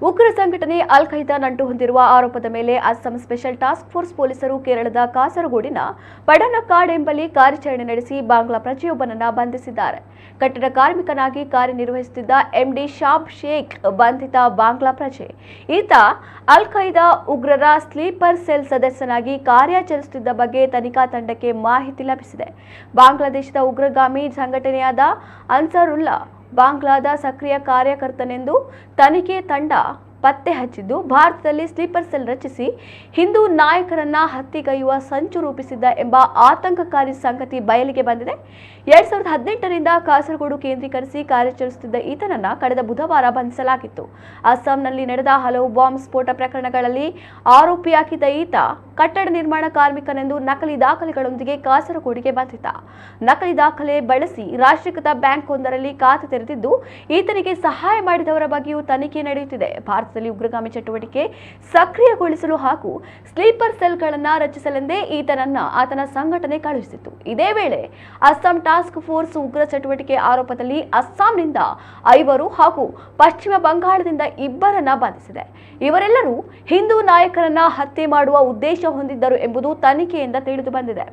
ಉಗ್ರ ಸಂಘಟನೆ ಅಲ್ ಖೈದಾ ನಂಟು ಹೊಂದಿರುವ ಆರೋಪದ ಮೇಲೆ ಅಸ್ಸಾಂ ಸ್ಪೆಷಲ್ ಟಾಸ್ಕ್ ಫೋರ್ಸ್ ಪೊಲೀಸರು ಕೇರಳದ ಕಾಸರಗೋಡಿನ ಪಡನಕಾಡ್ ಎಂಬಲ್ಲಿ ಕಾರ್ಯಾಚರಣೆ ನಡೆಸಿ ಬಾಂಗ್ಲಾ ಪ್ರಜೆಯೊಬ್ಬನನ್ನು ಬಂಧಿಸಿದ್ದಾರೆ. ಕಟ್ಟಡ ಕಾರ್ಮಿಕನಾಗಿ ಕಾರ್ಯನಿರ್ವಹಿಸುತ್ತಿದ್ದ ಎಂಡಿ ಶಾಬ್ ಶೇಖ್ ಬಂಧಿತ ಬಾಂಗ್ಲಾ ಪ್ರಜೆ. ಈತ ಅಲ್ ಖೈದಾ ಉಗ್ರರ ಸ್ಲೀಪರ್ ಸೆಲ್ ಸದಸ್ಯನಾಗಿ ಕಾರ್ಯಾಚರಿಸುತ್ತಿದ್ದ ಬಗ್ಗೆ ತನಿಖಾ ತಂಡಕ್ಕೆ ಮಾಹಿತಿ ಲಭಿಸಿದೆ. ಬಾಂಗ್ಲಾದೇಶದ ಉಗ್ರಗಾಮಿ ಸಂಘಟನೆಯಾದ ಅನ್ಸಾರುಲ್ಲಾ ಬಾಂಗ್ಲಾದ ಸಕ್ರಿಯ ಕಾರ್ಯಕರ್ತನೆಂದು ತನಿಖೆ ತಂಡ ಪತ್ತೆ ಹಚ್ಚಿದ್ದು, ಭಾರತದಲ್ಲಿ ಸ್ಲೀಪರ್ ಸೆಲ್ ರಚಿಸಿ ಹಿಂದೂ ನಾಯಕರನ್ನ ಹತ್ಯೆಗೈಯುವ ಸಂಚು ರೂಪಿಸಿದ್ದ ಎಂಬ ಆತಂಕಕಾರಿ ಸಂಗತಿ ಬಯಲಿಗೆ ಬಂದಿದೆ. 2018ರಿಂದ ಕಾಸರಗೋಡು ಕೇಂದ್ರೀಕರಿಸಿ ಕಾರ್ಯಾಚರಿಸುತ್ತಿದ್ದ ಈತನನ್ನ ಕಳೆದ ಬುಧವಾರ ಬಂಧಿಸಲಾಗಿತ್ತು. ಅಸ್ಸಾಂನಲ್ಲಿ ನಡೆದ ಹಲವು ಬಾಂಬ್ ಸ್ಫೋಟ ಪ್ರಕರಣಗಳಲ್ಲಿ ಆರೋಪಿಯಾಗಿದ್ದ ಈತ ಕಟ್ಟಡ ನಿರ್ಮಾಣ ಕಾರ್ಮಿಕನೆಂದು ನಕಲಿ ದಾಖಲೆಗಳೊಂದಿಗೆ ಕಾಸರಗೋಡಿಗೆ ಬಂದಿದ್ದ. ನಕಲಿ ದಾಖಲೆ ಬಳಸಿ ರಾಷ್ಟ್ರೀಕೃತ ಬ್ಯಾಂಕ್ ಒಂದರಲ್ಲಿ ಖಾತೆ ತೆರೆದಿದ್ದು, ಈತನಿಗೆ ಸಹಾಯ ಮಾಡಿದವರ ಬಗ್ಗೆಯೂ ತನಿಖೆ ನಡೆಯುತ್ತಿದೆ. ಭಾರತದಲ್ಲಿ ಉಗ್ರಗಾಮಿ ಚಟುವಟಿಕೆ ಸಕ್ರಿಯಗೊಳಿಸಲು ಹಾಗೂ ಸ್ಲೀಪರ್ ಸೆಲ್ಗಳನ್ನು ರಚಿಸಲೆಂದೇ ಈತನನ್ನ ಆತನ ಸಂಘಟನೆ ಕಳುಹಿಸಿತ್ತು. ಇದೇ ವೇಳೆ ಅಸ್ಸಾಂ ಟಾಸ್ಕ್ ಫೋರ್ಸ್ ಉಗ್ರ ಚಟುವಟಿಕೆ ಆರೋಪದಲ್ಲಿ ಅಸ್ಸಾಂನಿಂದ 5 ಹಾಗೂ ಪಶ್ಚಿಮ ಬಂಗಾಳದಿಂದ 2 ಬಂಧಿಸಿದೆ. ಇವರೆಲ್ಲರೂ ಹಿಂದೂ ನಾಯಕರನ್ನ ಹತ್ಯೆ ಮಾಡುವ ಉದ್ದೇಶ ಹೊಂದಿದ್ದರು ಎಂಬುದು ತನಿಖೆಯಿಂದ ತಿಳಿದು ಬಂದಿದೆ.